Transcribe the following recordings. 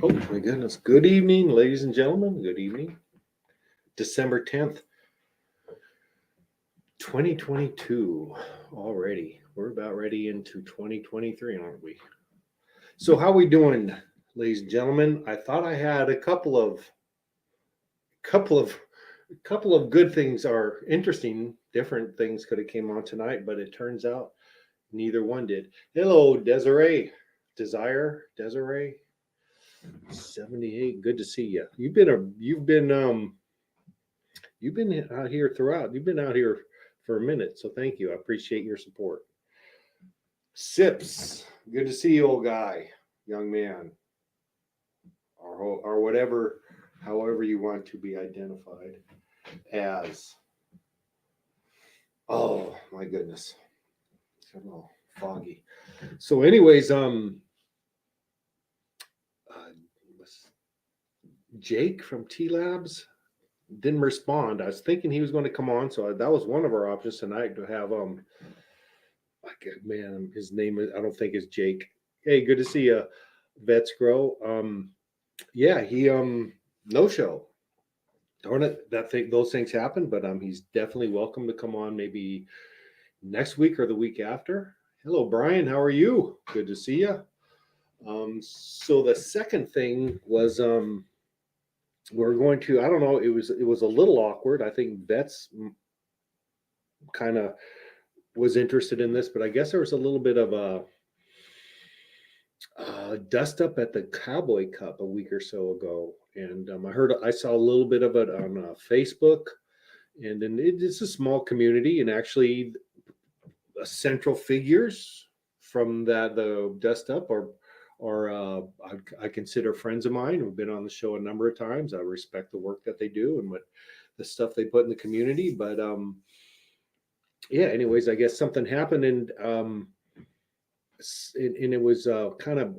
Oh my goodness. Good evening, ladies and gentlemen. Good evening. December 10th, 2022 already. We're about ready into 2023, aren't we? So how we doing, ladies and gentlemen? I thought I had a couple of couple of good things or interesting different things could have came on tonight, but it turns out neither one did. Hello, Desiree 78. Good to see you. You've been out here throughout. You've been out here for a minute, so thank you. I appreciate your support. Sips, good to see you, old guy, young man, or whatever, however you want to be identified as. Oh my goodness, it's a little foggy. So, anyways, uh, Jake from T Labs didn't respond. I was thinking he was going to come on, so that was one of our options tonight to have like man, his name is I don't think is Jake. Hey, good to see you, Vets Grow. Yeah, he no show. Darn it, those things happen, but he's definitely welcome to come on maybe next week or the week after. Hello, Brian. How are you? Good to see you. So the second thing was we're going to I don't know it was a little awkward. I think Vets kind of was interested in this, but I guess there was a little bit of a dust up at the Cowboy Cup a week or so ago, and I saw a little bit of it on Facebook, and then it's a small community, and actually, central figures from the dust up I consider friends of mine who've been on the show a number of times. I respect the work that they do and what the stuff they put in the community, but yeah. Anyways, I guess something happened, and it was kind of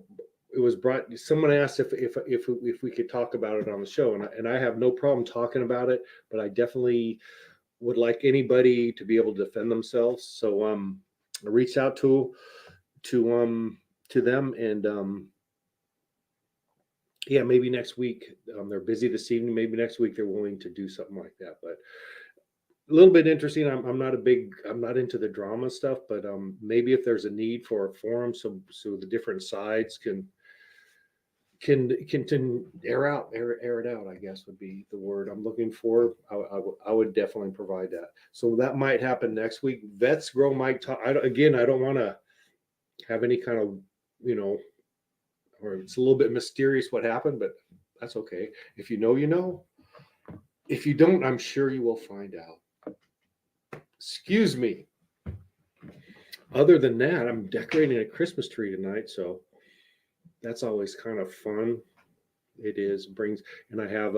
it was brought. Someone asked if we could talk about it on the show, and I have no problem talking about it, but I definitely would like anybody to be able to defend themselves. So I reached out to them, and yeah, maybe next week. They're busy this evening. Maybe next week they're willing to do something like that, but a little bit interesting. I'm not into the drama stuff, but maybe if there's a need for a forum, so the different sides can air it out. I guess would be the word I'm looking for. I would definitely provide that. So that might happen next week. Vets Grow might talk. I don't want to have any kind of you know, or it's a little bit mysterious what happened, but that's okay. If you know, you know. If you don't, I'm sure you will find out. Excuse me. Other than that, I'm decorating a Christmas tree tonight, so that's always kind of fun. It is brings, and I have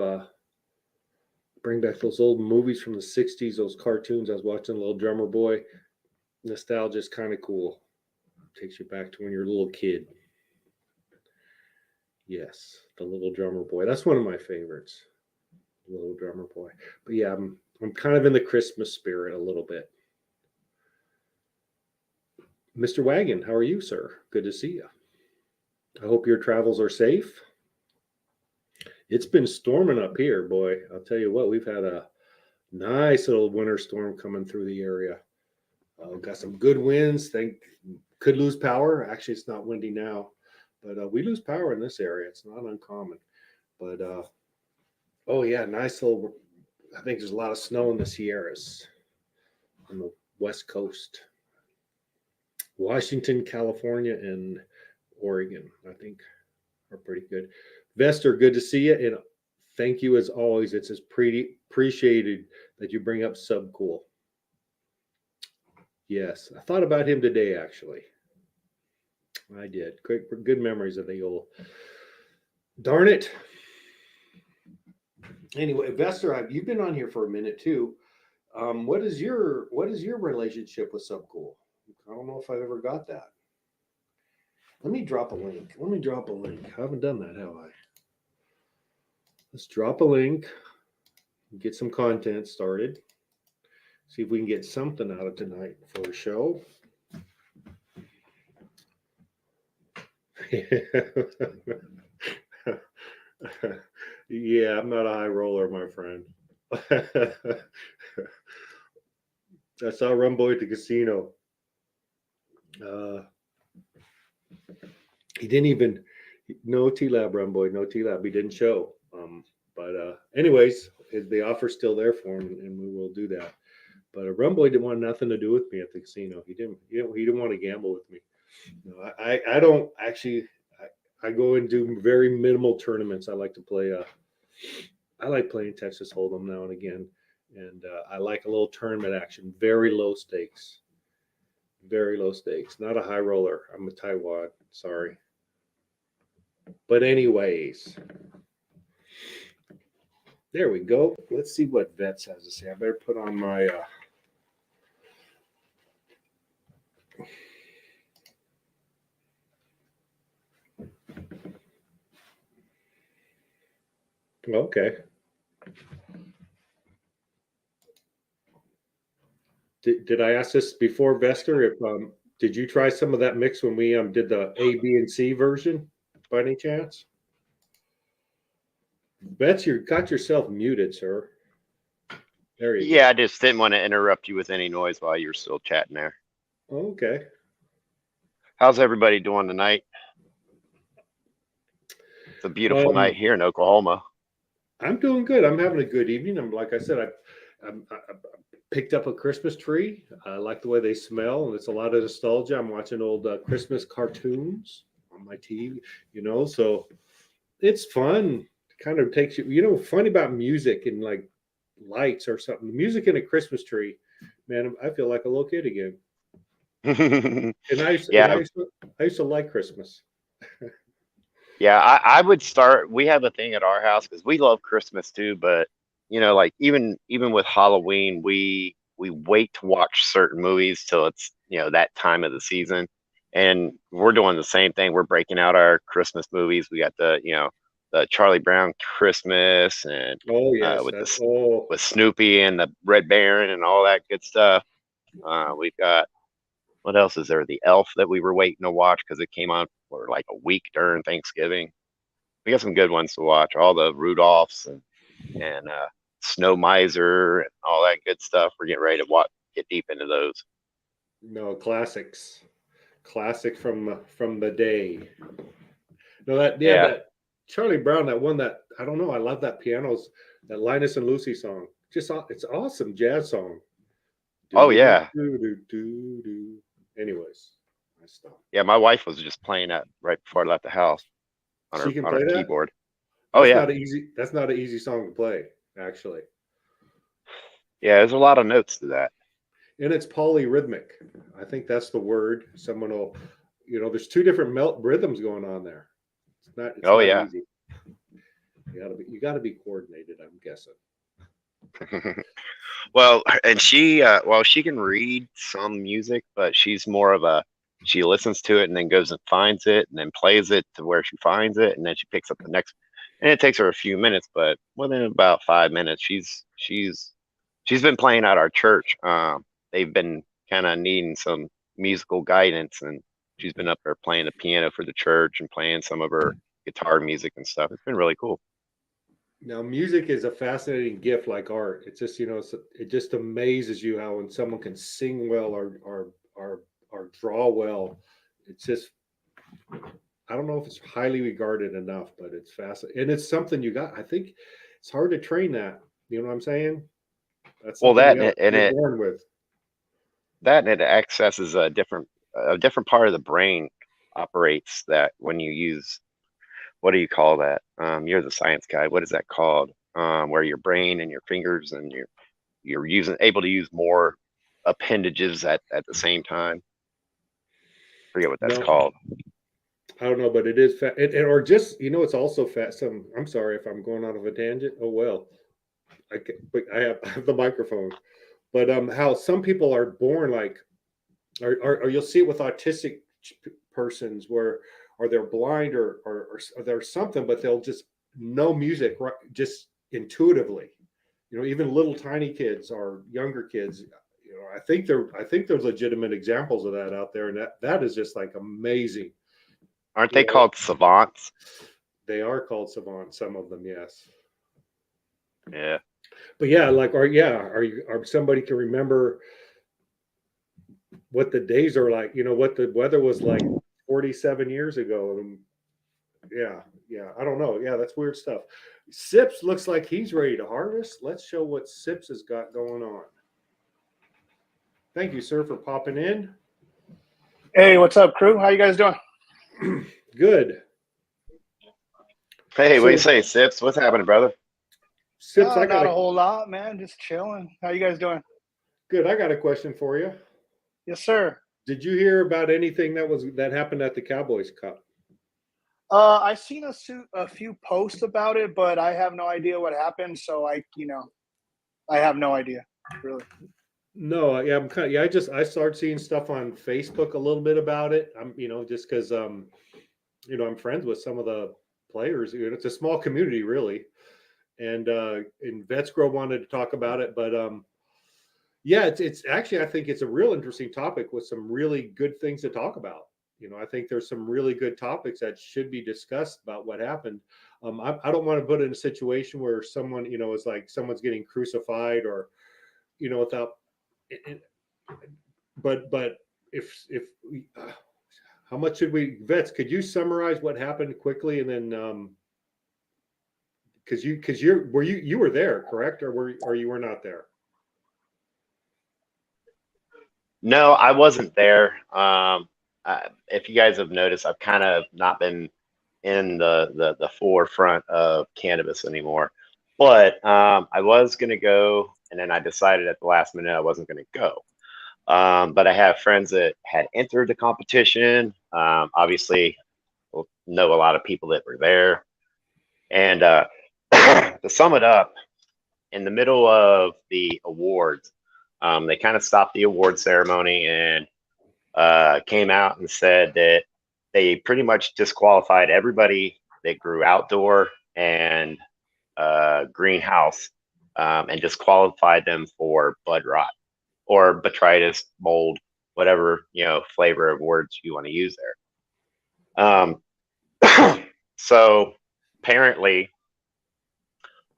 bring back those old movies from the '60s, those cartoons I was watching. Little Drummer Boy, nostalgia is kind of cool. Takes you back to when you're a little kid. Yes, the Little Drummer Boy. That's one of my favorites. Little Drummer Boy. But yeah, I'm kind of in the Christmas spirit a little bit. Mr. Wagon, how are you, sir? Good to see you. I hope your travels are safe. It's been storming up here, boy. I'll tell you what, we've had a nice little winter storm coming through the area. Got some good winds. Could lose power. Actually, it's not windy now, but we lose power in this area. It's not uncommon. But oh yeah, nice little. I think there's a lot of snow in the Sierras on the west coast. Washington, California, and Oregon, I think, are pretty good. Vester, good to see you, and thank you as always. It's as pretty appreciated that you bring up Subcool. Yes, I thought about him today, actually. I did. Good memories of the old. Darn it. Anyway, Vester, you've been on here for a minute too. What is your relationship with Subcool? I don't know if I've ever got that. Let me drop a link. I haven't done that, have I? Let's drop a link, get some content started. See if we can get something out of tonight for a show. Yeah, I'm not a high roller, my friend. I saw Rumboy at the casino. Uh, he didn't even no T Lab Rumboy, no T Lab. He didn't show. But anyways, the offer's still there for him, and we will do that. But Rumboy didn't want nothing to do with me at the casino. He didn't. He didn't want to gamble with me. No, I don't actually. I go and do very minimal tournaments. I like to play. I like playing Texas Hold'em now and again, and I like a little tournament action. Very low stakes. Very low stakes. Not a high roller. I'm a tightwad. Sorry. But anyways, there we go. Let's see what Vets has to say. I better put on my. Okay. Did I ask this before, Vester? If did you try some of that mix when we did the A, B, and C version by any chance? Vets, you got yourself muted, sir. There you Yeah, I just didn't want to interrupt you with any noise while you're still chatting there. go. Okay. How's everybody doing tonight? It's a beautiful night here in Oklahoma. I'm doing good. I'm having a good evening. I'm like I said, I picked up a Christmas tree. I like the way they smell, and it's a lot of nostalgia. I'm watching old Christmas cartoons on my TV, so it's fun. It kind of takes you, funny about music and like lights or something. The music in a Christmas tree, man, I feel like a little kid again. And Yeah, I used to like Christmas. yeah. I would start. We have a thing at our house because we love Christmas too, but like even with Halloween, we wait to watch certain movies till it's that time of the season, and we're doing the same thing. We're breaking out our Christmas movies. We got the Charlie Brown Christmas and Oh yes, with that's the oh with Snoopy and the Red Baron and all that good stuff. We've got what else is there? The Elf that we were waiting to watch because it came out for like a week during Thanksgiving. We got some good ones to watch. All the Rudolphs and Snow Miser and all that good stuff. We're getting ready to get deep into those. no classics, classic from the day. No, Yeah. that Charlie Brown, that one that I don't know. I love that piano's that Linus and Lucy song. It's awesome jazz song. Oh Do do yeah. do do do do. Anyways, I stopped. Yeah. My wife was just playing that right before I left the house on She her can on her play that. keyboard. Oh yeah. That's not an easy song to play, actually. Yeah. There's a lot of notes to that. And it's polyrhythmic. I think that's the word. Someone will, there's two different rhythms going on there. It's Oh not yeah. easy. You got to be coordinated. I'm guessing. Well, and she can read some music, but she's more of she listens to it and then goes and finds it and then plays it to where she finds it and then she picks up the next. And it takes her a few minutes, but within about 5 minutes, she's been playing at our church. They've been kind of needing some musical guidance, and she's been up there playing the piano for the church and playing some of her guitar music and stuff. It's been really cool. Now, music is a fascinating gift, like art. It's just, it just amazes you how when someone can sing well or draw well, it's just, I don't know if it's highly regarded enough, but it's fascinating, and it's something you got. I think it's hard to train that. You know what I'm saying? That's Well, something that you and got it, and you're it born with. that and it accesses a different part of the brain operates that when you use what do you call that? You're the science guy. What is that called? Where your brain and your fingers and you're able to use more appendages at the same time. Forget what that's No, called. I don't know, but it is fat. Or just, it's also fat. I'm sorry if I'm going out of a tangent. Oh well, but I have the microphone. But how some people are born like, or you'll see it with autistic persons where, or they're blind or there's something, but they'll just know music right, just intuitively. Even little tiny kids or younger kids. I think there's legitimate examples of that out there, and that is just like amazing. Aren't You they know, called savants? They are called savant, some of them, yes. Yeah. But yeah, like, are somebody can remember what the days are like, what the weather was like 47 years ago. Yeah, yeah, I don't know. Yeah, that's weird stuff. Sips looks like he's ready to harvest. Let's show what Sips has got going on. Thank you, sir, for popping in. Hey, what's up, crew? How you guys doing? Good. Hey, what do you So, say, Sips? What's happening, brother? Sips, I got Not a whole lot, man. Just chilling. How you guys doing? good. I got a question for you. Yes, sir. Did you hear about anything that happened at the Cowboys Cup? I seen a few posts about it, but I have no idea what happened. So I have no idea, really. No, yeah, I'm kind of, yeah. I started seeing stuff on Facebook a little bit about it. I'm, just because I'm friends with some of the players. It's a small community, really, and Vets Grow wanted to talk about it, but yeah, it's actually, I think it's a real interesting topic with some really good things to talk about. I think there's some really good topics that should be discussed about what happened. I don't want to put it in a situation where someone, is like someone's getting crucified or, without it, but if how much should we Vets, could you summarize what happened quickly, and then because you were there, correct, or you were not there? No, I wasn't there. If you guys have noticed, I've kind of not been in the forefront of cannabis anymore. But I was gonna go, and then I decided at the last minute I wasn't gonna go. But I have friends that had entered the competition. Obviously, know a lot of people that were there. And to sum it up, in the middle of the awards, they kind of stopped the award ceremony and came out and said that they pretty much disqualified everybody that grew outdoor and greenhouse, and disqualified them for bud rot or botrytis, mold, whatever flavor of words you want to use there. So apparently,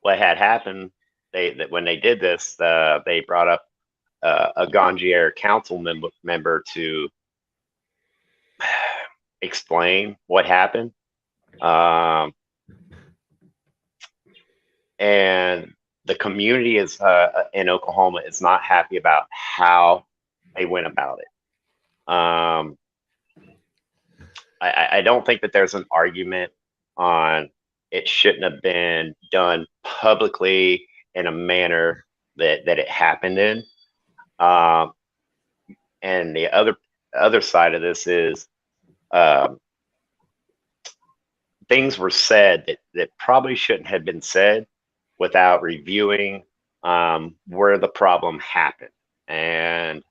what had happened, that when they did this, they brought up a Gangier council member to explain what happened. And the community is in Oklahoma is not happy about how they went about it. I don't think that there's an argument on it shouldn't have been done publicly in a manner that it happened in. And the other side of this is things were said that probably shouldn't have been said without reviewing where the problem happened. And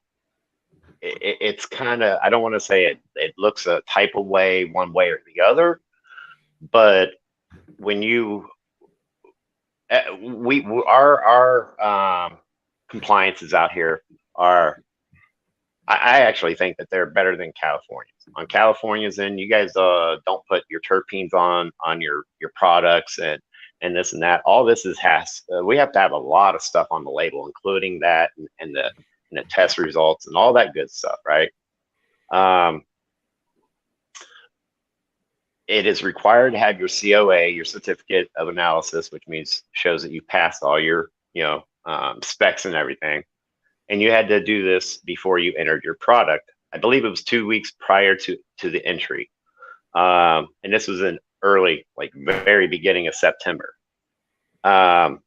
it's kind of, I don't want to say it looks a type of way, one way or the other, but when you, our compliances out here are, I actually think that they're better than California's. On California's end, you guys don't put your terpenes on your products and this and that. All this we have to have a lot of stuff on the label, including that and the test results and all that good stuff, right? It is required to have your COA, your certificate of analysis, which means shows that you passed all your specs and everything. And you had to do this before you entered your product. I believe it was 2 weeks prior to the entry. And this was in early, like very beginning of September. So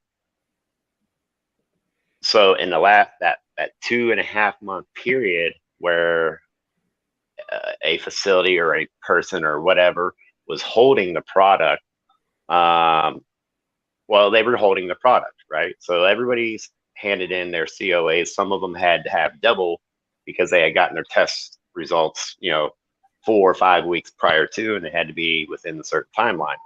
in the that 2.5 month period where a facility or a person or whatever was holding the product, well, they were holding the product, right? So everybody's handed in their COAs. Some of them had to have double because they had gotten their test results, 4 or 5 weeks prior to, and it had to be within a certain timeline.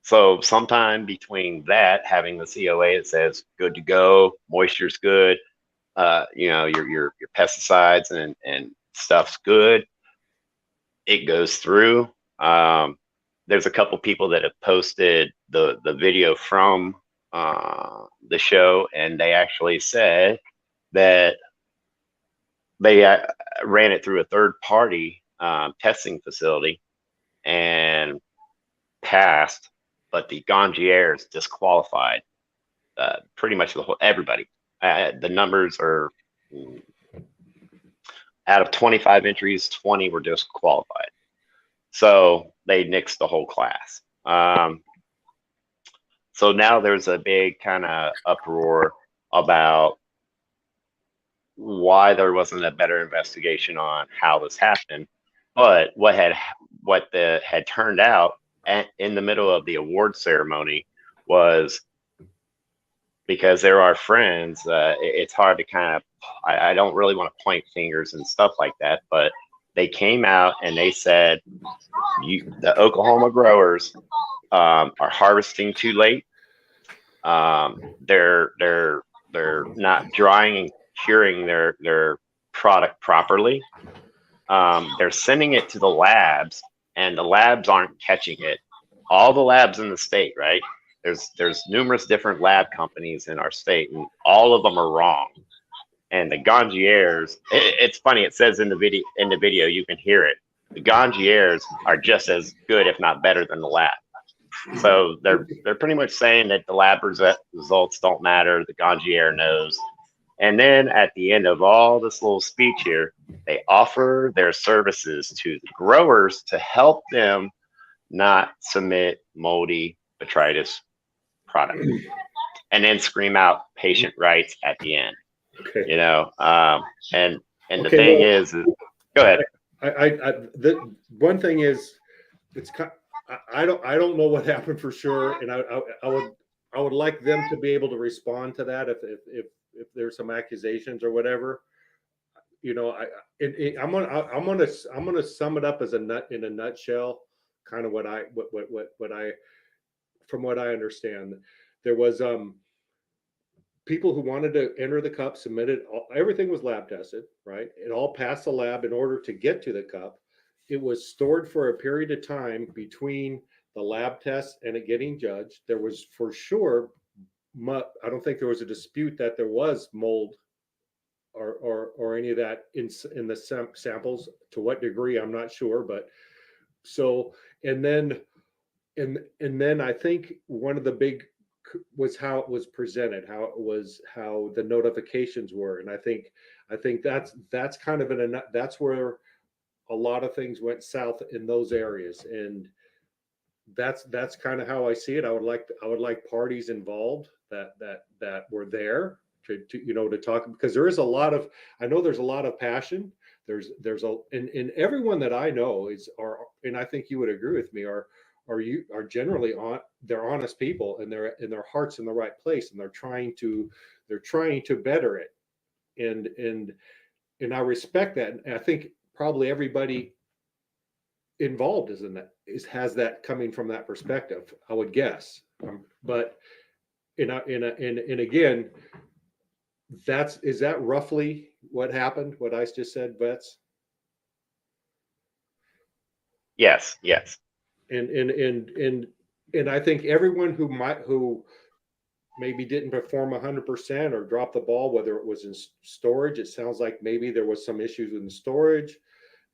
So sometime between that, having the COA that says good to go, moisture's good, your pesticides and stuff's good, it goes through. There's a couple people that have posted the video from the show, and they actually said that they ran it through a third party testing facility and passed, but the Gangiers disqualified pretty much everybody. The numbers are out of 25 entries, 20 were disqualified. So they nixed the whole class. So now there's a big kind of uproar about why there wasn't a better investigation on how this happened. But what had turned out in the middle of the award ceremony was, because there are friends, it's hard to kind of, I don't really want to point fingers and stuff like that, but they came out and they said, the Oklahoma growers are harvesting too late. They're not drying and curing their product properly. They're sending it to the labs, and the labs aren't catching it. All the labs in the state, right? There's numerous different lab companies in our state, and all of them are wrong. And the Gangiers, it's funny. It says in the video, you can hear it. The Gangiers are just as good, if not better, than the lab. So they're pretty much saying that the lab results don't matter. The Gangier knows. And then at the end of all this little speech here, they offer their services to the growers to help them not submit moldy botrytis product, and then scream out patient rights at the end. Okay. You know, and the thing is, go ahead. The one thing is, it's I don't know what happened for sure, and I would like them to be able to respond to that if there's some accusations or whatever. You know, I'm gonna sum it up as in a nutshell, kind of what I from what I understand. There was people who wanted to enter the cup submitted, everything was lab tested, right? It all passed the lab in order to get to the cup. It was stored for a period of time between the lab tests and it getting judged. There was for sure, I don't think there was a dispute that there was mold or any of that in the samples. To what degree, I'm not sure, but so, and then I think one of the big was how it was presented, how the notifications were, and I think that's kind of that's where a lot of things went south in those areas, and that's kind of how I see it. I would like parties involved that were there to talk, because there is a lot of, I know there's a lot of passion. There's and everyone that I know and I think you would agree with me, are generally they're honest people, and they're in their hearts in the right place, and they're trying to better it, and I respect that, and I think probably everybody involved has that coming from that perspective, I would guess. But and again, is that roughly what happened? What I just said, Vets? Yes. And I think everyone who maybe didn't perform 100% or dropped the ball, whether it was in storage, it sounds like maybe there was some issues in storage,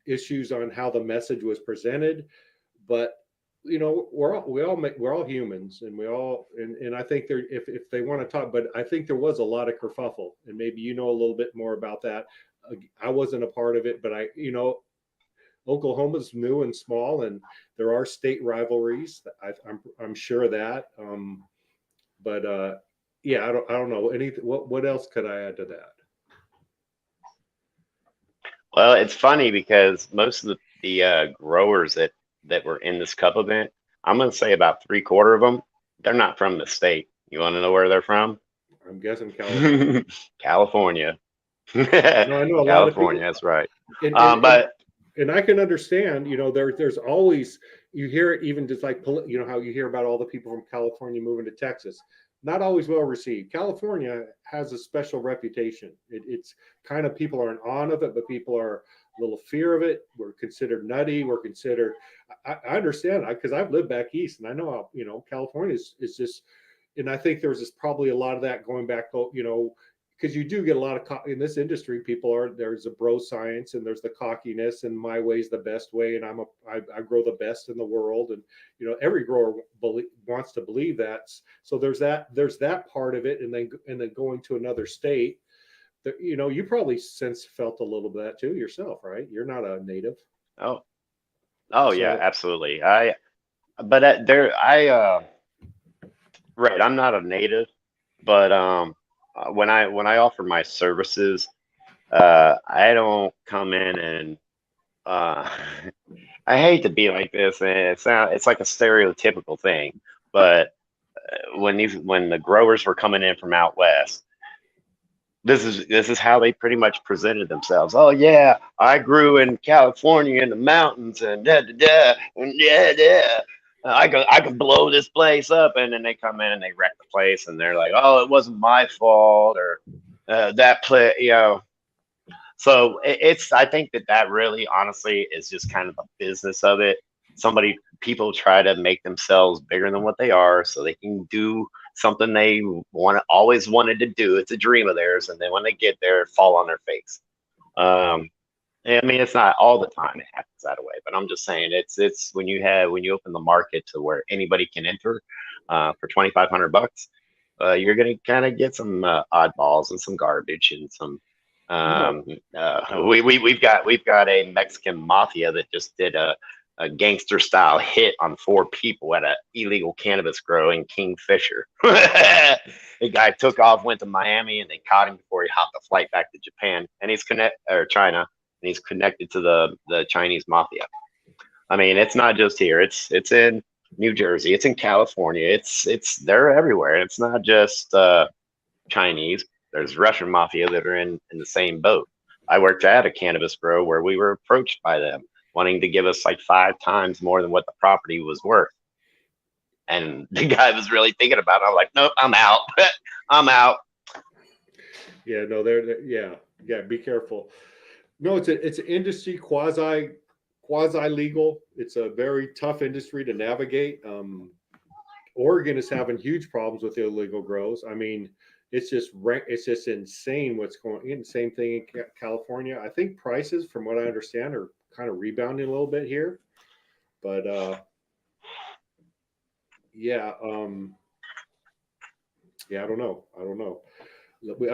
issues on how the message was presented. But we're all humans, and I think if they want to talk, but I think there was a lot of kerfuffle, and maybe a little bit more about that. I wasn't a part of it, but Oklahoma's new and small, and there are state rivalries. I'm sure of that. But yeah, I don't know anything. What else could I add to that? Well, it's funny because most of the growers that were in this cup event, I'm going to say about 3/4 of them, they're not from the state. You want to know where they're from? I'm guessing California. California. No, I know a lot of people. California, that's right. And I can understand, there's always, you hear it even just like, how you hear about all the people from California moving to Texas. Not always well received. California has a special reputation. It's kind of, people are in awe of it, but people are little fear of it. We're considered nutty. We're considered. I understand because I've lived back east, and I know how California is just. And I think there's probably a lot of that going back. Because you do get a lot of in this industry, there's a bro science and there's the cockiness and my way's the best way and I grow the best in the world, and every grower wants to believe that. So there's that part of it, and then going to another state. You probably felt a little bit of that too yourself, right? You're not a native. Oh yeah, So absolutely. Right, I'm not a native, but when I offer my services, I don't come in and uh, I hate to be like this, and it's like a stereotypical thing, but when the growers were coming in from out west, this is how they pretty much presented themselves. Oh yeah, I grew in California in the mountains and da da da and yeah yeah. I could blow this place up, and then they come in and they wreck the place, and they're like, oh, it wasn't my fault, or that play. So I think that really honestly is just kind of the business of it. People try to make themselves bigger than what they are so they can do something they always wanted to do. It's a dream of theirs. And then when they get there, fall on their face. I mean, it's not all the time it happens that way, but I'm just saying it's when you open the market to where anybody can enter for $2,500, you're gonna kind of get some oddballs and some garbage and some. We've got a Mexican mafia that just did a gangster style hit on 4 people at an illegal cannabis grow in Kingfisher. The guy took off, went to Miami, and they caught him before he hopped a flight back to Japan. And China, and he's connected to the Chinese mafia. I mean, it's not just here. It's in New Jersey. It's in California. They're everywhere. It's not just Chinese. There's Russian mafia that are in the same boat. I worked at a cannabis grow where we were approached by them wanting to give us like 5 times more than what the property was worth. And the guy was really thinking about it. I'm like, nope, I'm out. I'm out. Yeah, no, yeah, be careful. No, it's an industry quasi legal. It's a very tough industry to navigate. Oregon is having huge problems with illegal grows. I mean, it's just insane what's going in. Same thing in California. I think prices, from what I understand, are kind of rebounding a little bit here. But yeah, I don't know. I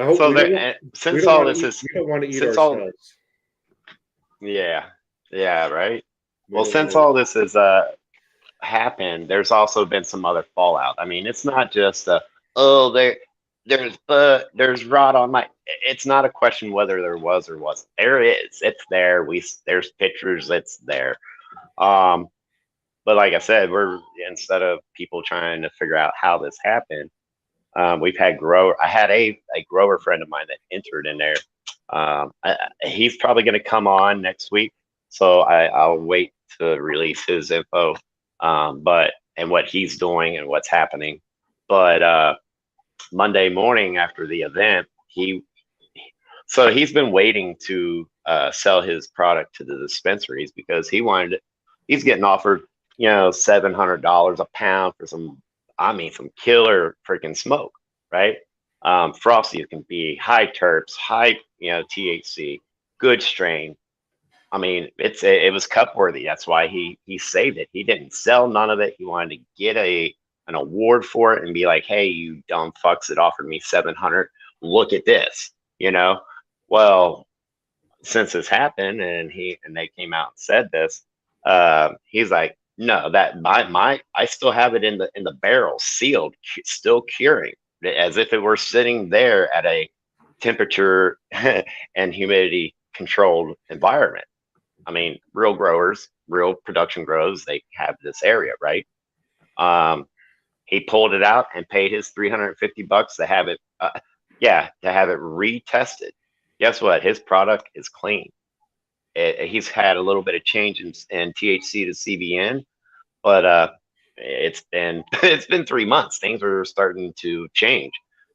hope So we there, we since don't all want this to is we don't want to eat since all ourselves. yeah, right. We Well, don't since want all this has happened, there's also been some other fallout. I mean, it's not just oh there's rot on my. It's not a question whether there was or wasn't. There is. It's there. There's pictures. It's there. Um, but like I said, instead of people trying to figure out how this happened, we've had grower. I had a grower friend of mine that entered in there. He's probably going to come on next week, so I'll wait to release his info. And what he's doing and what's happening. But Monday morning after the event, he's been waiting to sell his product to the dispensaries because he's getting offered $700 a pound for some killer freaking smoke, right? Frosty can be high terps, high THC, good strain. I mean, it was cup worthy. That's why he saved it. He didn't sell none of it. He wanted to get an award for it and be like, hey, you dumb fucks that offered me 700. Look at this, Well, since this happened and they came out and said this, he's like, no, that I still have it in the barrel, sealed, still curing, as if it were sitting there at a temperature and humidity controlled environment. I mean, real growers, real production grows, they have this area, right? He pulled it out and paid his $350 to have it, to have it retested. Guess what? His product is clean. He's had a little bit of change in THC to CBN, but it's been 3 months. Things are starting to change.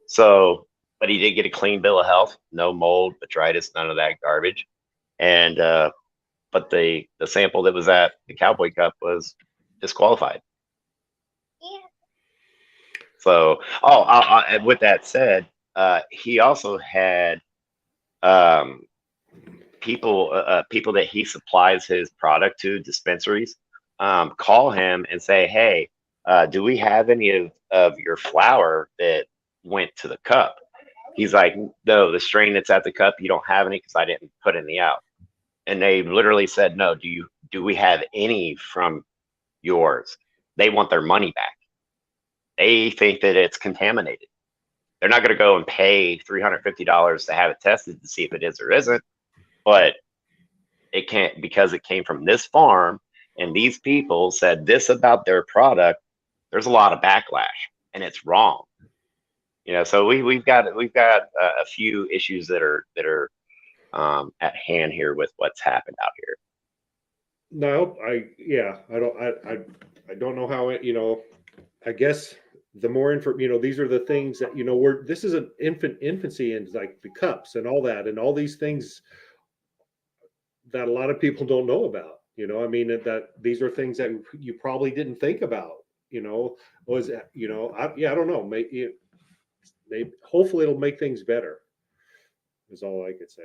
So, but he did get a clean bill of health, no mold, botrytis, none of that garbage. and but the sample that was at the Cowboy Cup was disqualified. So, with that said, he also had people that he supplies his product to, dispensaries, call him and say, "Hey, do we have any of your flower that went to the cup?" He's like, "No, the strain that's at the cup, you don't have any because I didn't put any out." And they literally said, "No, do we have any from yours?" They want their money back. They think that it's contaminated. They're not going to go and pay $350 to have it tested to see if it is or isn't, but it can't, because it came from this farm and these people said this about their product. There's a lot of backlash, and it's wrong. So we've got a few issues that are at hand here with what's happened out here. No, I don't know how it, I guess the more info, these are the things that, this is an infancy in like the cups and all that, and all these things that a lot of people don't know about, I mean, that these are things that you probably didn't think about, was, I don't know, maybe hopefully it'll make things better is all I could say.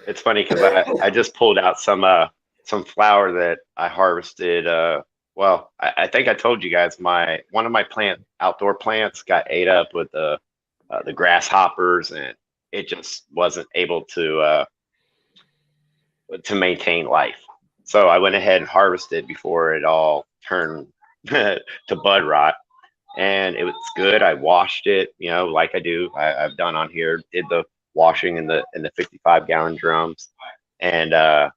It's funny because I just pulled out some flower that I harvested. Well, I think I told you guys one of my outdoor plants got ate up with the grasshoppers, and it just wasn't able to maintain life. So I went ahead and harvested before it all turned to bud rot, and it was good. I washed it, like I do. I've done on here. Did the washing in the 55-gallon drums, and I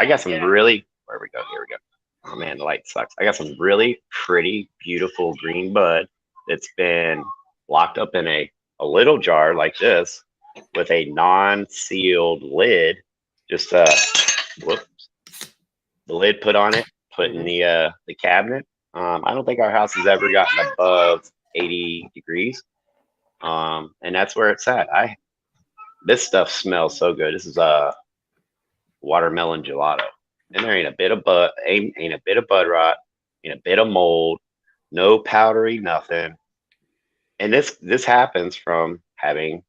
got some really. Where we go? Here we go. Oh man, the light sucks. I got some really pretty, beautiful green bud that's been locked up in a little jar like this with a non-sealed lid. Just whoops, the lid put on it, put in the cabinet. I don't think our house has ever gotten above 80 degrees. And that's where it's at. This stuff smells so good. This is a watermelon gelato, and there ain't a bit of bud rot, ain't a bit of mold, no powdery nothing. And this happens from having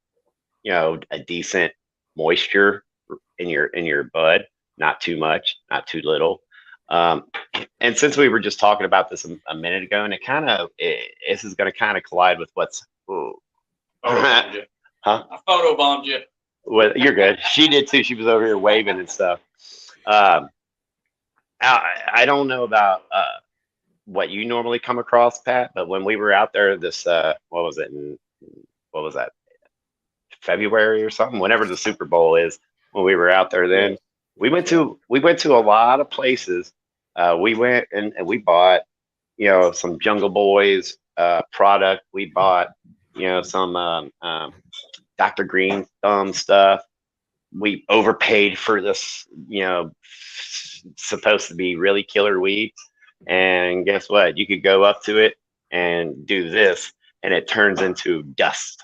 a decent moisture in your bud, not too much, not too little. And since we were just talking about this a minute ago, and this is going to kind of collide with what's. Huh? I photobombed you. Well, you're good. She did too. She was over here waving and stuff. I don't know about what you normally come across, Pat, but when we were out there this what was that, February or something, whenever the Super Bowl is, when we were out there then, we went to a lot of places. We went and we bought some Jungle Boys product. We bought some Dr. Green Thumb stuff. We overpaid for this, supposed to be really killer weed. And guess what? You could go up to it and do this, and it turns into dust.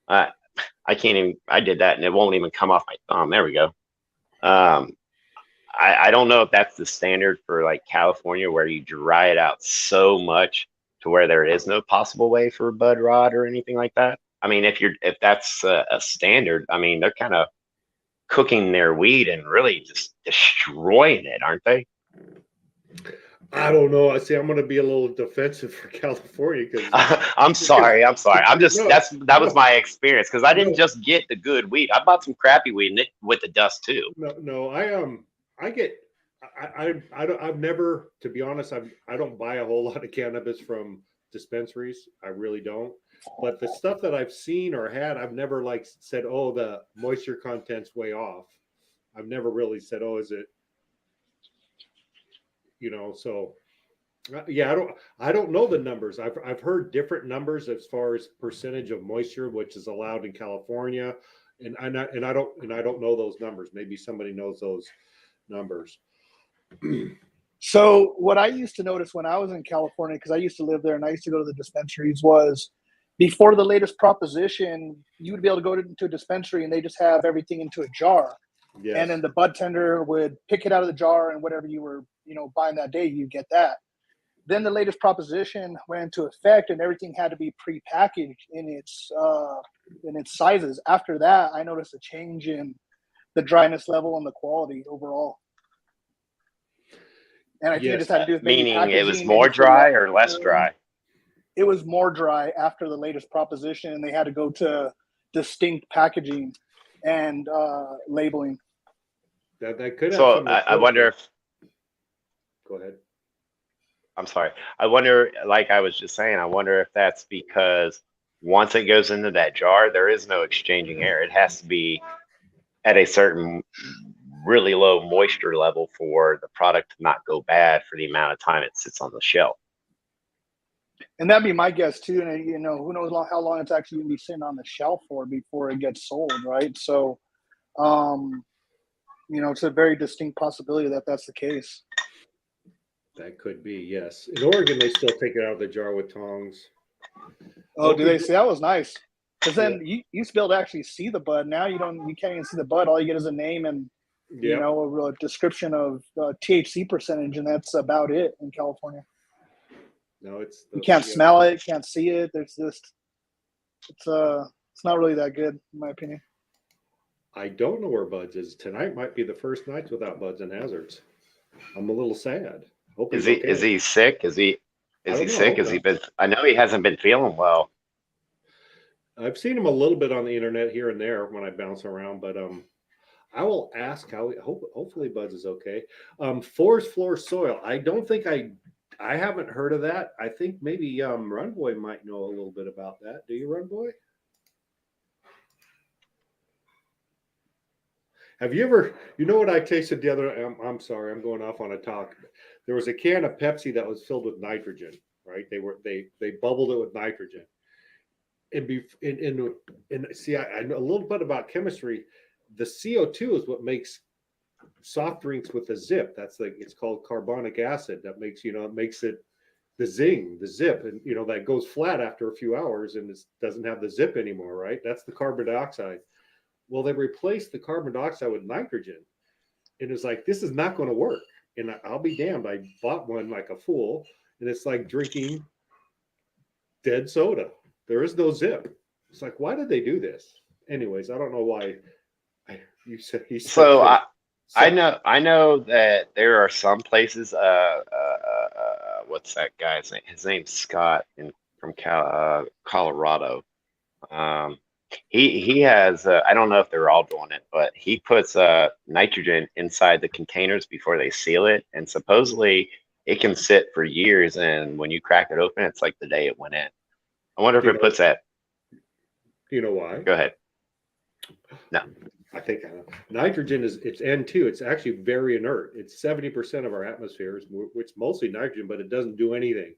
I did that, and it won't even come off my thumb. There we go. I don't know if that's the standard for like California, where you dry it out so much to where there is no possible way for bud rot or anything like that. I mean, if that's a standard, I mean, they're kind of cooking their weed and really just destroying it, aren't they? I don't know. I see. I'm going to be a little defensive for California because I'm sorry. I'm just that was my experience, because I didn't just get the good weed. I bought some crappy weed with the dust too. No. I've never, to be honest, I don't buy a whole lot of cannabis from dispensaries. I really don't. But the stuff that I've seen or had, I've never like said, oh, the moisture content's way off. I've never really said, oh, is it? So yeah, I don't know the numbers. I've heard different numbers as far as percentage of moisture which is allowed in California, and I don't know those numbers. Maybe somebody knows those numbers. So what I used to notice when I was in California, because I used to live there and I used to go to the dispensaries, was before the latest proposition, you would be able to go into a dispensary and they just have everything into a jar. Yes. And then the bud tender would pick it out of the jar, and whatever you were, buying that day, you get that. Then the latest proposition went into effect, and everything had to be prepackaged in its sizes. After that, I noticed a change in the dryness level and the quality overall. And I think it just had to do with maybe meaning it was packaging, more maybe dry or less dry. It was more dry after the latest proposition, and they had to go to distinct packaging and labeling. That could have So something to I do with wonder it. if, Go ahead. I'm sorry. I wonder, like I was just saying, I wonder if that's because once it goes into that jar, there is no exchanging air. It has to be at a certain really low moisture level for the product to not go bad for the amount of time it sits on the shelf. And that'd be my guess too. And who knows how long it's actually going to be sitting on the shelf for before it gets sold, right? So, it's a very distinct possibility that that's the case. That could be, yes. In Oregon, they still take it out of the jar with tongs. Oh, do they see? That was nice. Because then you used to be able to actually see the bud. Now you can't even see the bud. All you get is a name and a description of THC percentage, and that's about it in California. No, you can't smell it, can't see it. There's just it's not really that good in my opinion. I don't know where Buds is. Tonight might be the first night without Buds and Hazards. I'm a little sad. Hope is he sick? Is he sick? Has he been? I know he hasn't been feeling well. I've seen him a little bit on the internet here and there when I bounce around, but I will ask how. Hopefully, Buds is okay. Forest floor soil. I don't think I haven't heard of that. I think maybe Run Boy might know a little bit about that. Do you, Run Boy? Have you ever? You know what I tasted the other? I'm sorry, I'm going off on a talk. There was a can of Pepsi that was filled with nitrogen. Right? They bubbled it with nitrogen. And see, I know a little bit about chemistry. The CO2 is what makes soft drinks with a zip. It's called carbonic acid. That makes it makes it the zing, the zip, and that goes flat after a few hours and it doesn't have the zip anymore. Right? That's the carbon dioxide. Well, they replaced the carbon dioxide with nitrogen, and it's like this is not going to work. And I'll be damned. I bought one like a fool, and it's like drinking dead soda. There is no zip. It's like, why did they do this? Anyways, I don't know why. You said he said. So I know that there are some places. What's that guy's name? His name's Scott from Colorado. He has. I don't know if they're all doing it, but he puts nitrogen inside the containers before they seal it, and supposedly it can sit for years. And when you crack it open, it's like the day it went in. I wonder if it puts that. Do you know why? Go ahead. No. I think nitrogen it's N2. It's actually very inert. It's 70% of our atmosphere, which mostly nitrogen, but it doesn't do anything.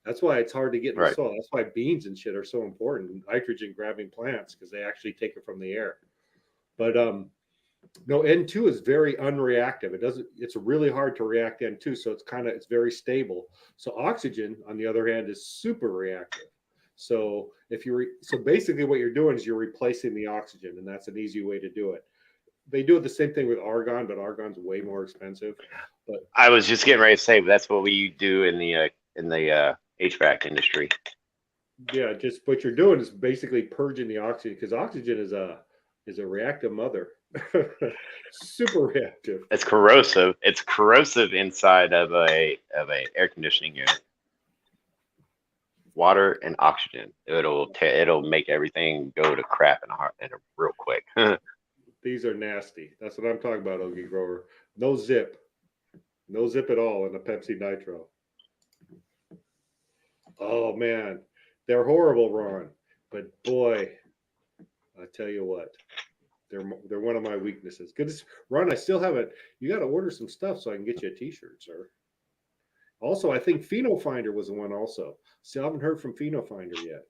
That's why it's hard to get in the soil. That's why beans and shit are so important. Nitrogen grabbing plants because they actually take it from the air. But no, N2 is very unreactive. It's really hard to react N2, so it's very stable. So oxygen, on the other hand, is super reactive. So so basically what you're doing is you're replacing the oxygen, and that's an easy way to do it. They do the same thing with argon, but argon's way more expensive. But I was just getting ready to say that's what we do in the HVAC industry. Yeah, just what you're doing is basically purging the oxygen because oxygen is a reactive mother. Super reactive. It's corrosive. It's corrosive inside of a air conditioning unit. Water and oxygen. It'll make everything go to crap in a real quick. These are nasty. That's what I'm talking about, Ogie Grower. No zip at all in the Pepsi Nitro. Oh man, they're horrible, Ron. But boy, I tell you what, they're one of my weaknesses. Good, Ron. I still haven't. You got to order some stuff so I can get you a T-shirt, sir. Also, I think Pheno Finder was the one also. Still haven't heard from Pheno Finder yet.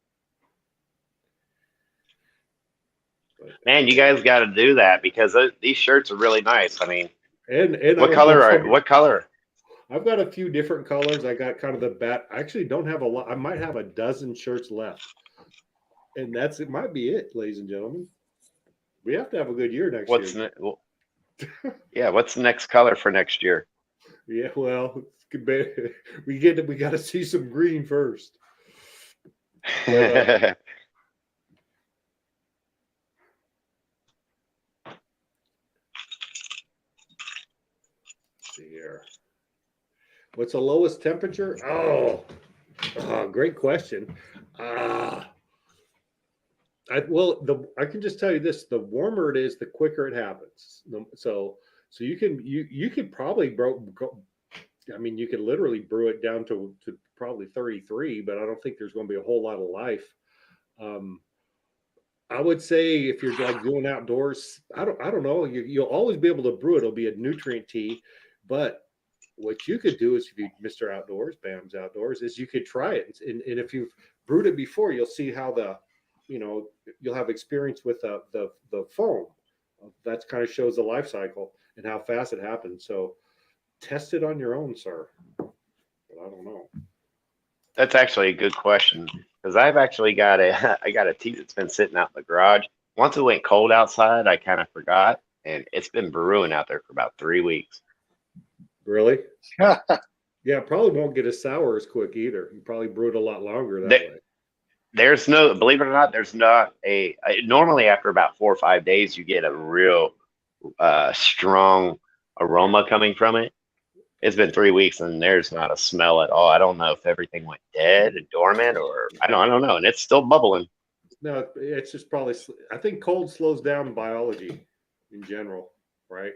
But, man, you guys got to do that because these shirts are really nice. I mean, and what color? What color? I've got a few different colors. I got kind of the bat. I actually don't have a lot. I might have a dozen shirts left. And it might be it, ladies and gentlemen. We have to have a good year next What's year. yeah? What's the next color for next year? Yeah, well, we got to see some green first. But, see here. What's the lowest temperature? Oh, great question. I can just tell you this: the warmer it is, the quicker it happens. So you could probably I mean, you could literally brew it down to probably 33, but I don't think there's going to be a whole lot of life. I would say if you're like doing outdoors, I don't know. You'll always be able to brew it. It'll be a nutrient tea, but what you could do is if you Mr. Outdoors, Bam's Outdoors, is you could try it. And if you've brewed it before, you'll see how you'll have experience with the foam. That kind of shows the life cycle and how fast it happens. So test it on your own, sir. But I don't know. That's actually a good question because I've actually got I got a tea that's been sitting out in the garage. Once it went cold outside, I kind of forgot, and it's been brewing out there for about 3 weeks. Really? Yeah, probably won't get as sour as quick either. You probably brew it a lot longer that way. There's no, believe it or not, there's not normally after about 4 or 5 days, you get a real strong aroma coming from it. It's been 3 weeks and there's not a smell at all. I don't know if everything went dead and dormant or I don't know. And it's still bubbling. No, it's just probably, I think cold slows down biology in general, right?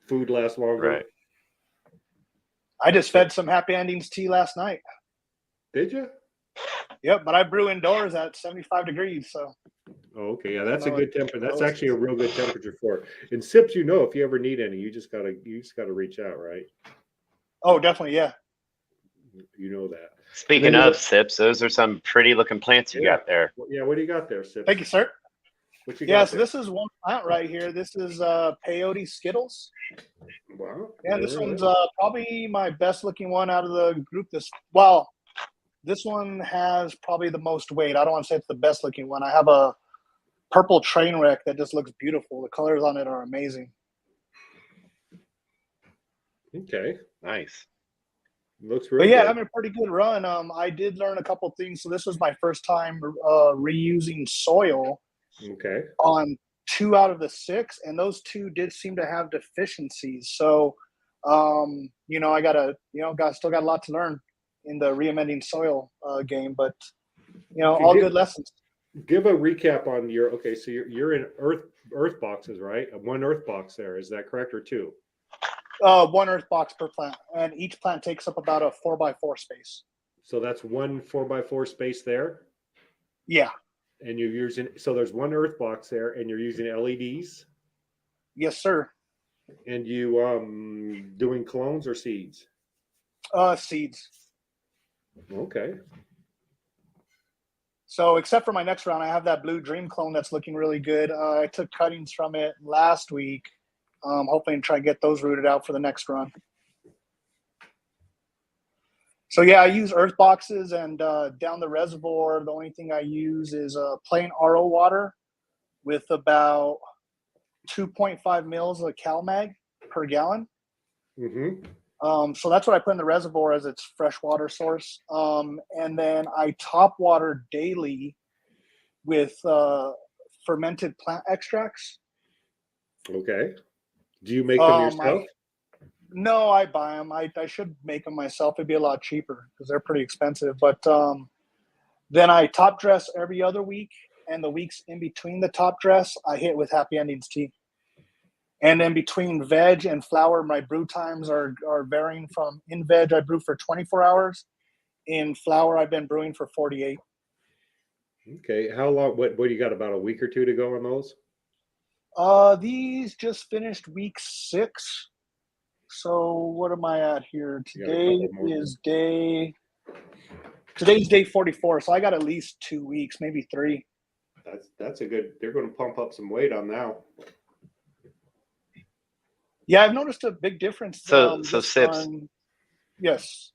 Food lasts longer. Right. I just fed some Happy Endings tea last night. Did you? Yep, but I brew indoors at 75 degrees. So. Oh, okay, yeah, that's a good temperature. That's actually a real good temperature for it. And sips, if you ever need any, you just gotta reach out, right? Oh, definitely, yeah. You know that. Speaking of sips, those are some pretty looking plants you got there. Yeah, what do you got there, sips? Thank you, sir. What you got? Yeah, so this is one plant right here. This is peyote skittles. Wow. Yeah, this one's probably my best looking one out of the group. This one has probably the most weight. I don't want to say it's the best looking one. I have a purple train wreck that just looks beautiful. The colors on it are amazing. Okay. Nice. Looks really good. having a pretty good run. I did learn a couple things. So this was my first time reusing soil. Okay. On 2 out of the 6, and those 2 did seem to have deficiencies. So, I still got a lot to learn in the re-amending soil game, but all good lessons. Give a recap on so you're in earth boxes, right? 1 earth box there, is that correct, or 2? 1 earth box per plant, and each plant takes up about a 4x4 space. So that's 1 4x4 space there? Yeah. And you're using, so there's 1 earth box there, and you're using LEDs? Yes, sir. And you doing clones or seeds? Seeds. Okay. So except for my next round, I have that Blue Dream clone that's looking really good. I took cuttings from it last week. Hoping to try and get those rooted out for the next run. So yeah, I use earth boxes, and down the reservoir, the only thing I use is plain RO water with about 2.5 mils of CalMag per gallon. Mm-hmm. So that's what I put in the reservoir as its fresh water source. And then I top water daily with fermented plant extracts. Okay. Do you make them yourself? No, I buy them. I should make them myself. It'd be a lot cheaper because they're pretty expensive. But then I top dress every other week, and the weeks in between the top dress, I hit with Happy Endings tea. And then between veg and flower, my brew times are varying from in veg, I brew for 24 hours. In flower, I've been brewing for 48. Okay. How long? What do you got? About a week or 2 to go on those? These just finished week 6. So what am I at here? Today's day 44. So I got at least 2 weeks, maybe 3. That's a good. They're going to pump up some weight on now. Yeah, I've noticed a big difference. So sips. Yes.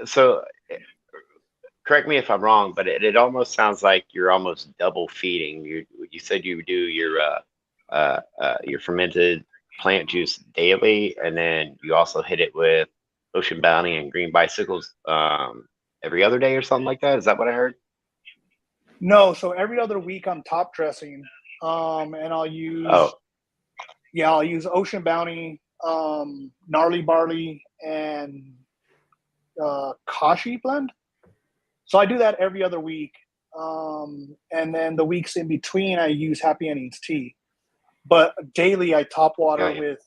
So correct me if I'm wrong, but it almost sounds like you're almost double feeding. You said you do your fermented plant juice daily, and then you also hit it with Ocean Bounty and Green Bicycles every other day or something like that. Is that what I heard? No, so every other week I'm top dressing, and I'll use I'll use Ocean Bounty, Gnarly Barley, and Kashi blend. So I do that every other week, and then the weeks in between I use Happy Endings tea. But daily I top water with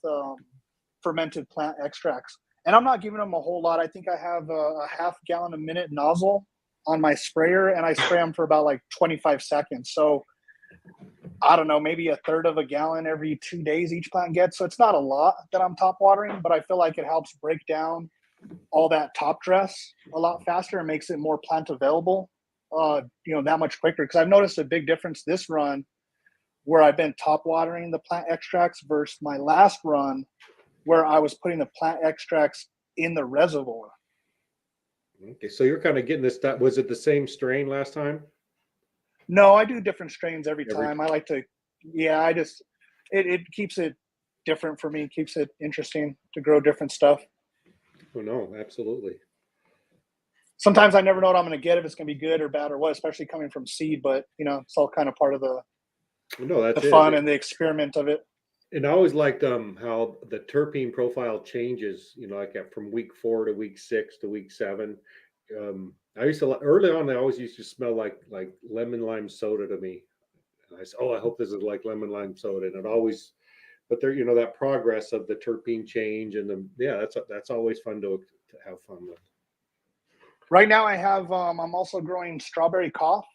fermented plant extracts, and I'm not giving them a whole lot. I think I have a half gallon a minute nozzle on my sprayer, and I spray them for about like 25 seconds. So I don't know, maybe a third of a gallon every 2 days each plant gets. So it's not a lot that I'm top watering, but I feel like it helps break down all that top dress a lot faster and makes it more plant available, that much quicker. Because I've noticed a big difference this run where I've been top watering the plant extracts versus my last run where I was putting the plant extracts in the reservoir. Okay, so you're kind of getting this. Was it the same strain last time? No, I do different strains every time. I like to, it keeps it different for me. Keeps it interesting to grow different stuff. Oh no, absolutely. Sometimes I never know what I'm going to get, if it's going to be good or bad or what, especially coming from seed. But it's all kind of part of the fun and the experiment of it. And I always liked how the terpene profile changes. Like from week 4 to week 6 to week 7. I used to early on. I always used to smell like lemon lime soda to me. And I said, "Oh, I hope this is like lemon lime soda." And it always, but there, that progress of the terpene change and that's always fun to have fun with. Right now, I have I'm also growing strawberry cough,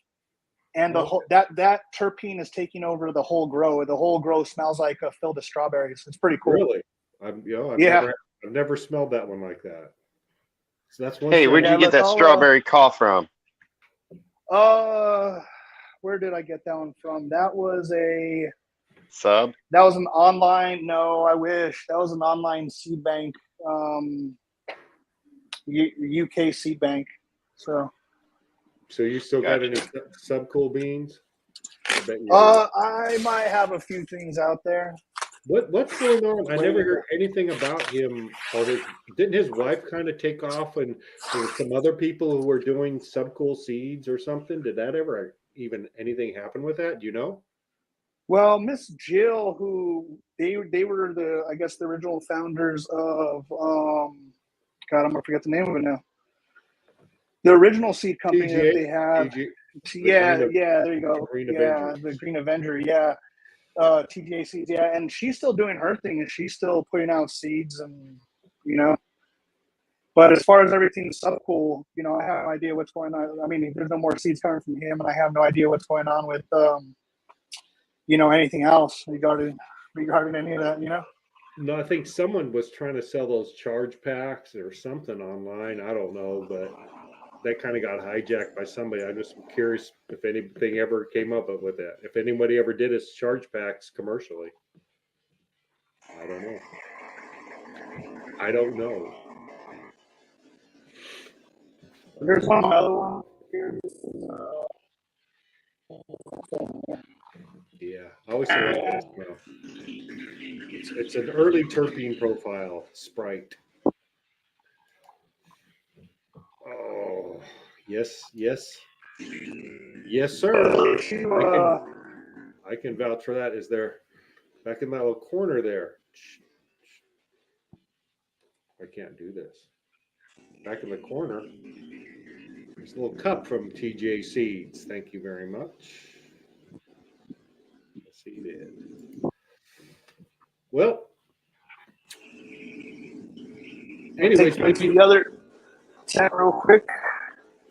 and the whole that terpene is taking over the whole grow. The whole grow smells like a field of strawberries. It's pretty cool. Really, I've never smelled that one like that. So that's one. Hey, where did you get that strawberry cough from? Where did I get that one from? That was a sub. That was an online. No, I wish that was an online seed bank. UK seed bank. So you still got any Subcool beans? I bet you. I might have a few things out there. What's going on? I never heard anything about him. Or didn't his wife kind of take off, and there were some other people who were doing Subcool seeds or something? Did that ever even anything happen with that? Do you know? Well, Miss Jill, who they were the original founders of God, I'm gonna forget the name of it now. The original seed company that they had. There you go. The Green Avenger. TGA seeds. And she's still doing her thing, and she's still putting out seeds, and But as far as everything Subcool, I have no idea what's going on. I mean, there's no more seeds coming from him, and I have no idea what's going on with anything else regarding any of that. No, I think someone was trying to sell those charge packs or something online. I don't know, but that kind of got hijacked by somebody. I'm just curious if anything ever came up with that. If anybody ever did his charge packs commercially. I don't know. There's one other one here. Yeah, I always like that smell. It's an early terpene profile, Sprite. Oh, yes, sir. I can vouch for that. Is there back in that little corner there? I can't do this. Back in the corner, there's a little cup from TJ Seeds. Thank you very much. Yes, he did. Well, anyways, maybe the other chat real quick.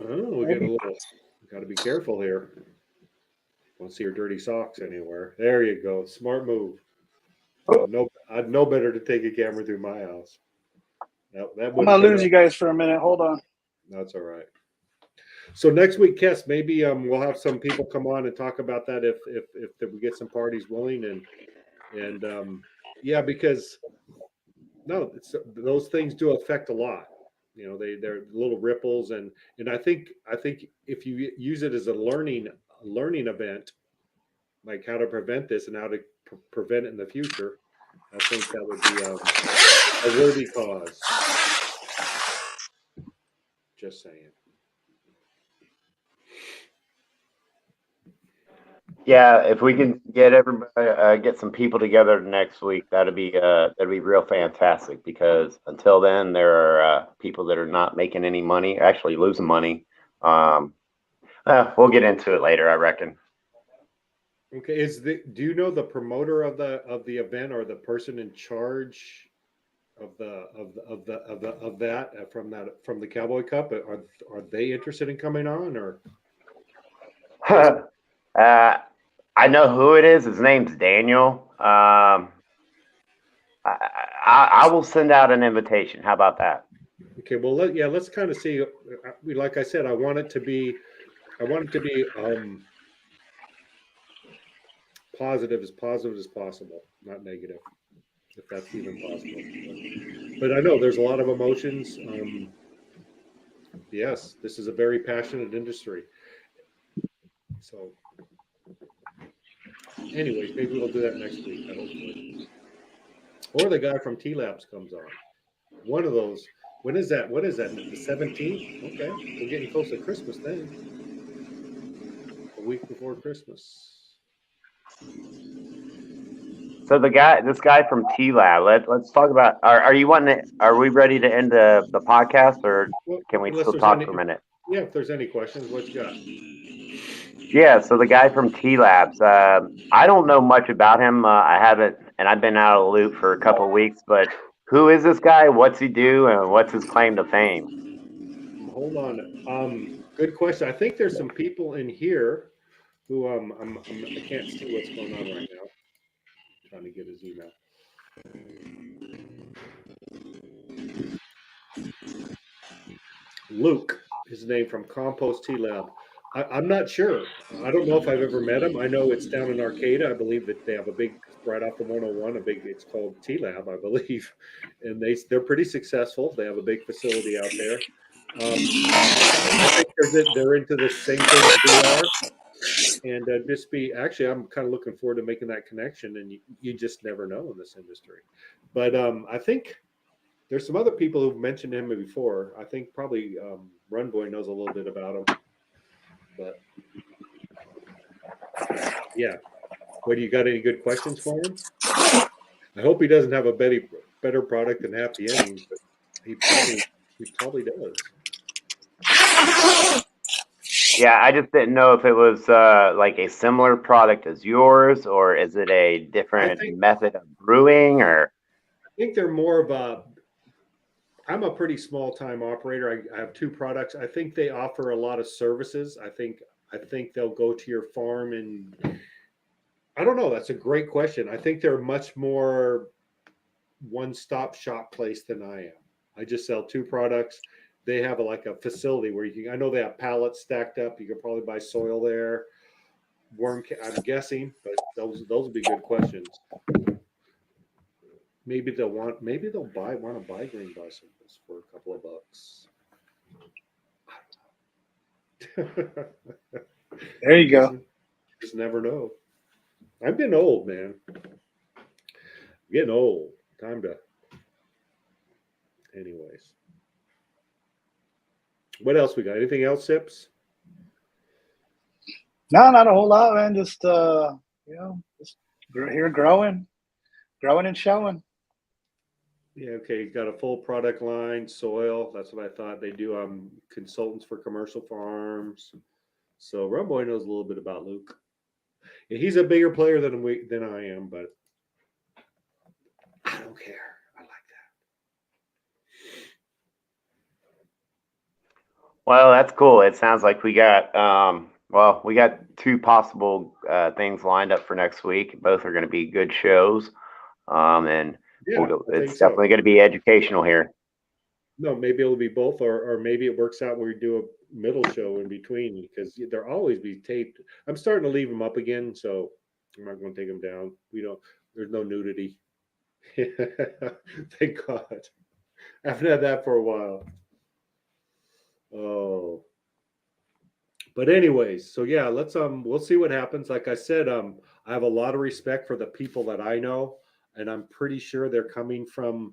Oh, we get a little. Got to be careful here. Don't see your dirty socks anywhere. There you go. Smart move. I'd know better to take a camera through my house. I'm gonna lose you guys for a minute. Hold on. That's all right. So next week, Kes, maybe we'll have some people come on and talk about that if we get some parties willing and because those things do affect a lot. You know, they're little ripples, and I think if you use it as a learning event, like how to prevent this and how to prevent it in the future, I think that would be a worthy cause. Just saying. Yeah, if we can get everybody, get some people together next week, that'd be real fantastic. Because until then, there are people that are not making any money, actually losing money. We'll get into it later, I reckon. Okay, do you know the promoter of the event or the person in charge of that from the Cowboy Cup? Are they interested in coming on, or? I know who it is. His name's Daniel. I will send out an invitation. How about that? Okay, well, let's kind of see. Like I said, I want it to be positive as possible, not negative, if that's even possible. But I know there's a lot of emotions. Yes, this is a very passionate industry. So, anyways, maybe we'll do that next week, hopefully. Or the guy from T Labs comes on. One of those. When is that? What is that? The 17th? Okay, we're getting close to Christmas then. A week before Christmas. So this guy from T Lab. Let's talk about. Are you wanting? Are we ready to end the podcast, or can we still talk for a minute? Yeah, if there's any questions, what you got? Yeah, so the guy from T Labs. I don't know much about him. I haven't, and I've been out of the loop for a couple of weeks. But who is this guy? What's he do? And what's his claim to fame? Hold on. Good question. I think there's some people in here who I can't see what's going on right now. I'm trying to get his email. Luke, his name, from Compost Tea Lab. I'm not sure. I don't know if I've ever met him. I know it's down in Arcata. I believe that they have a big, right off the 101, it's called Tea Lab, I believe. And they're pretty successful. They have a big facility out there. I think they're into the same thing as we are. And actually, I'm kind of looking forward to making that connection. And you just never know in this industry. But I think there's some other people who've mentioned him before. I think probably Run Boy knows a little bit about him. But yeah, what, do you got any good questions for him? I hope he doesn't have a better product than Happy Endings, but he probably does. Yeah, I just didn't know if it was like a similar product as yours, or is it a different method of brewing, or? I think they're more of I'm a pretty small time operator. I have two products. I think they offer a lot of services. I think they'll go to your farm, and I don't know. That's a great question. I think they're much more one-stop shop place than I am. I just sell two products. They have like a facility where I know they have pallets stacked up. You could probably buy soil there. I'm guessing, but those would be good questions. Maybe they'll want to buy green bicycles for a couple of bucks. There you go. Just never know. I'm getting old, man. Getting old. Time to. Anyways. What else we got? Anything else, Sips? No, not a whole lot, man. Just just here growing and showing. Yeah, okay. He's got a full product line, soil. That's what I thought. They do consultants for commercial farms. So Rumboy knows a little bit about Luke. Yeah, he's a bigger player than I am, but I don't care. I like that. Well, that's cool. It sounds like we got we got two possible things lined up for next week. Both are going to be good shows, and it's definitely going to be educational here. No, maybe it'll be both, or maybe it works out where we do a middle show in between, because they'll always be taped. I'm starting to leave them up again, so I'm not going to take them down. There's no nudity. Thank God. I haven't had that for a while. Oh. But anyways, so yeah, let's we'll see what happens. Like I said, I have a lot of respect for the people that I know, and I'm pretty sure they're coming from,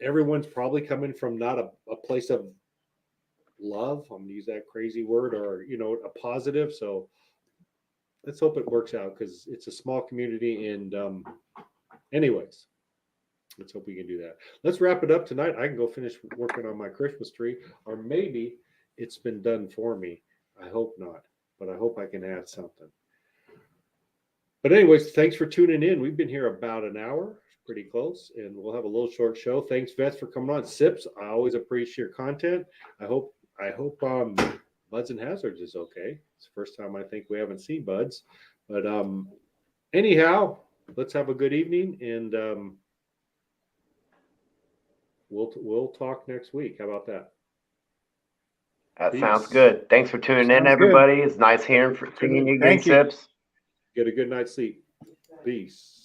everyone's probably coming from not a place of love. I'm gonna use that crazy word, or a positive. So let's hope it works out, because it's a small community. And anyways, let's hope we can do that. Let's wrap it up tonight. I can go finish working on my Christmas tree, or maybe it's been done for me. I hope not, but I hope I can add something. But anyways, thanks for tuning in. We've been here about an hour, pretty close, and we'll have a little short show. Thanks, Vets, for coming on. Sips, I always appreciate your content. I hope Buds and Hazards is okay. It's the first time I think we haven't seen Buds. But anyhow, let's have a good evening, and we'll talk next week. How about that? That Peace. sounds good. Thanks for tuning in, Sounds everybody. It's nice seeing you again, Thank you. Sips. Get a good night's sleep. Peace.